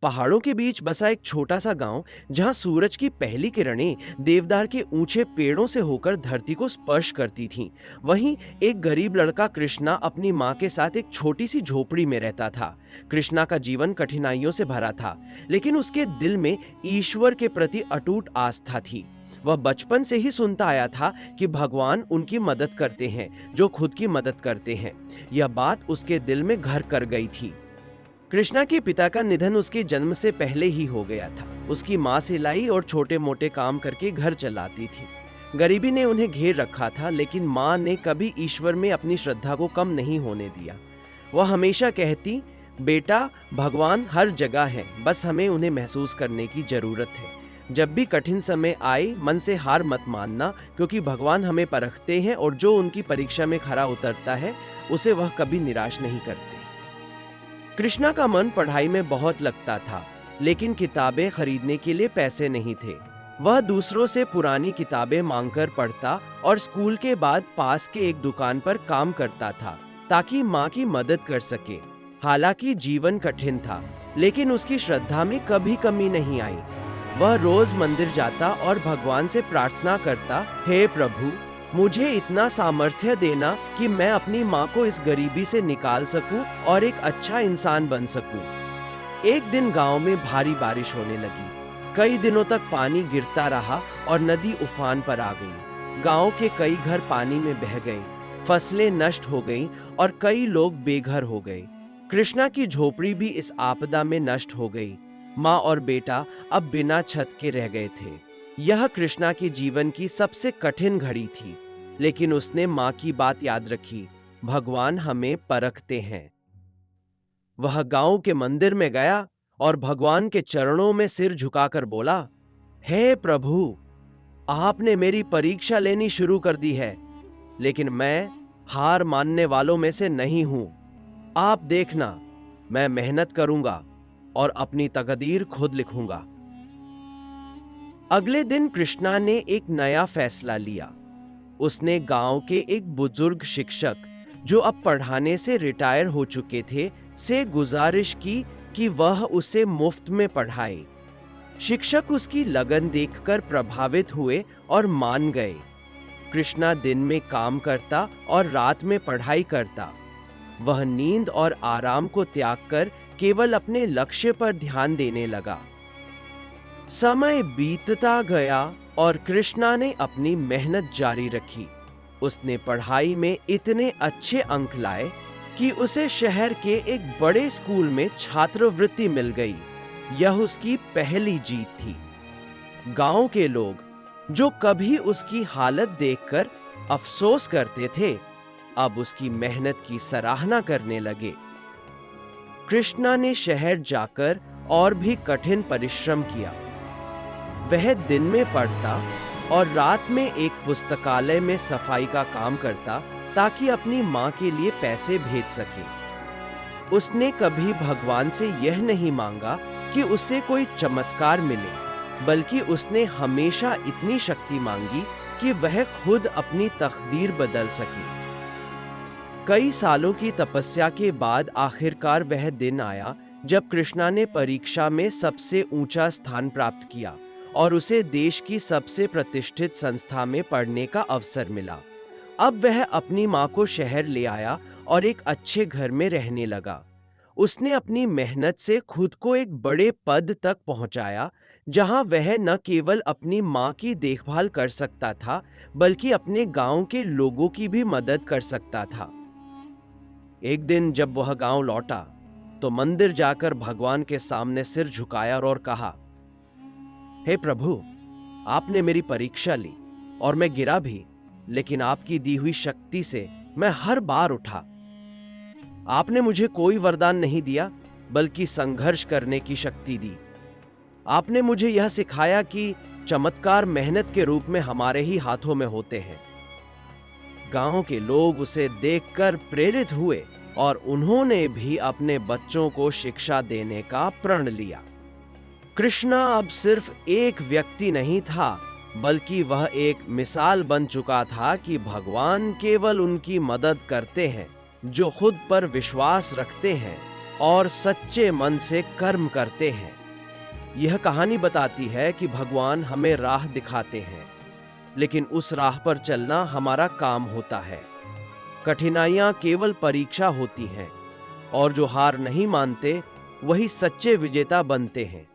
पहाड़ों के बीच बसा एक छोटा सा गांव, जहां सूरज की पहली किरणें देवदार के ऊंचे पेड़ों से होकर धरती को स्पर्श करती थीं। वहीं एक गरीब लड़का कृष्णा अपनी मां के साथ एक छोटी सी झोपड़ी में रहता था। कृष्णा का जीवन कठिनाइयों से भरा था, लेकिन उसके दिल में ईश्वर के प्रति अटूट आस्था थी। वह बचपन से ही सुनता आया था कि भगवान उनकी मदद करते हैं जो खुद की मदद करते हैं। यह बात उसके दिल में घर कर गई थी। कृष्णा के पिता का निधन उसके जन्म से पहले ही हो गया था। उसकी माँ सिलाई और छोटे मोटे काम करके घर चलाती थी। गरीबी ने उन्हें घेर रखा था, लेकिन माँ ने कभी ईश्वर में अपनी श्रद्धा को कम नहीं होने दिया। वह हमेशा कहती, बेटा, भगवान हर जगह है, बस हमें उन्हें महसूस करने की जरूरत है। जब भी कठिन समय आए, मन से हार मत मानना, क्योंकि भगवान हमें परखते हैं और जो उनकी परीक्षा में खरा उतरता है उसे वह कभी निराश नहीं करते। कृष्णा का मन पढ़ाई में बहुत लगता था, लेकिन किताबें खरीदने के लिए पैसे नहीं थे। वह दूसरों से पुरानी किताबें मांगकर पढ़ता और स्कूल के बाद पास के एक दुकान पर काम करता था ताकि माँ की मदद कर सके। हालांकि जीवन कठिन था, लेकिन उसकी श्रद्धा में कभी कमी नहीं आई। वह रोज मंदिर जाता और भगवान से प्रार्थना करता, हे प्रभु, मुझे इतना सामर्थ्य देना कि मैं अपनी माँ को इस गरीबी से निकाल सकूं और एक अच्छा इंसान बन सकूं। एक दिन गांव में भारी बारिश होने लगी। कई दिनों तक पानी गिरता रहा और नदी उफान पर आ गई। गांव के कई घर पानी में बह गए, फसलें नष्ट हो गईं और कई लोग बेघर हो गए। कृष्णा की झोपड़ी भी इस आपदा में नष्ट हो गई। माँ और बेटा अब बिना छत के रह गए थे। यह कृष्णा के जीवन की सबसे कठिन घड़ी थी, लेकिन उसने माँ की बात याद रखी, भगवान हमें परखते हैं। वह गांव के मंदिर में गया और भगवान के चरणों में सिर झुकाकर बोला, हे प्रभु, आपने मेरी परीक्षा लेनी शुरू कर दी है, लेकिन मैं हार मानने वालों में से नहीं हूं। आप देखना, मैं मेहनत करूंगा और अपनी तकदीर खुद लिखूंगा। अगले दिन कृष्णा ने एक नया फैसला लिया। उसने गांव के एक बुजुर्ग शिक्षक, जो अब पढ़ाने से रिटायर हो चुके थे, से गुजारिश की कि वह उसे मुफ्त में पढ़ाए। शिक्षक उसकी लगन देखकर प्रभावित हुए और मान गए। कृष्णा दिन में काम करता और रात में पढ़ाई करता। वह नींद और आराम को त्याग कर केवल अपने लक्ष्य पर ध्यान देने लगा। समय बीतता गया और कृष्णा ने अपनी मेहनत जारी रखी। उसने पढ़ाई में इतने अच्छे अंक लाए कि उसे शहर के एक बड़े स्कूल में छात्रवृत्ति मिल गई। यह उसकी पहली जीत थी। गांव के लोग, जो कभी उसकी हालत देखकर अफसोस करते थे, अब उसकी मेहनत की सराहना करने लगे। कृष्णा ने शहर जाकर और भी कठिन परिश्रम किया। वह दिन में पढ़ता और रात में एक पुस्तकालय में सफाई का काम करता ताकि अपनी माँ के लिए पैसे भेज सके। उसने कभी भगवान से यह नहीं मांगा कि उसे कोई चमत्कार मिले, बल्कि उसने हमेशा इतनी शक्ति मांगी कि वह खुद अपनी तकदीर बदल सके। कई सालों की तपस्या के बाद आखिरकार वह दिन आया जब कृष्णा ने परीक्षा में सबसे ऊंचा स्थान प्राप्त किया और उसे देश की सबसे प्रतिष्ठित संस्था में पढ़ने का अवसर मिला। अब वह अपनी माँ को शहर ले आया और एक अच्छे घर में रहने लगा। उसने अपनी मेहनत से खुद को एक बड़े पद तक पहुंचाया, जहां वह न केवल अपनी माँ की देखभाल कर सकता था, बल्कि अपने गांव के लोगों की भी मदद कर सकता था। एक दिन जब वह गांव लौटा, तो मंदिर जाकर भगवान के सामने सिर झुकाया और कहा, हे प्रभु, आपने मेरी परीक्षा ली और मैं गिरा भी, लेकिन आपकी दी हुई शक्ति से मैं हर बार उठा। आपने मुझे कोई वरदान नहीं दिया, बल्कि संघर्ष करने की शक्ति दी। आपने मुझे यह सिखाया कि चमत्कार मेहनत के रूप में हमारे ही हाथों में होते हैं। गांव के लोग उसे देखकर प्रेरित हुए और उन्होंने भी अपने बच्चों को शिक्षा देने का प्रण लिया। कृष्णा अब सिर्फ एक व्यक्ति नहीं था, बल्कि वह एक मिसाल बन चुका था कि भगवान केवल उनकी मदद करते हैं जो खुद पर विश्वास रखते हैं। और सच्चे मन से कर्म करते हैं। यह कहानी बताती है कि भगवान हमें राह दिखाते हैं, लेकिन उस राह पर चलना हमारा काम होता है। कठिनाइयां केवल परीक्षा होती हैं, और जो हार नहीं मानते वही सच्चे विजेता बनते हैं।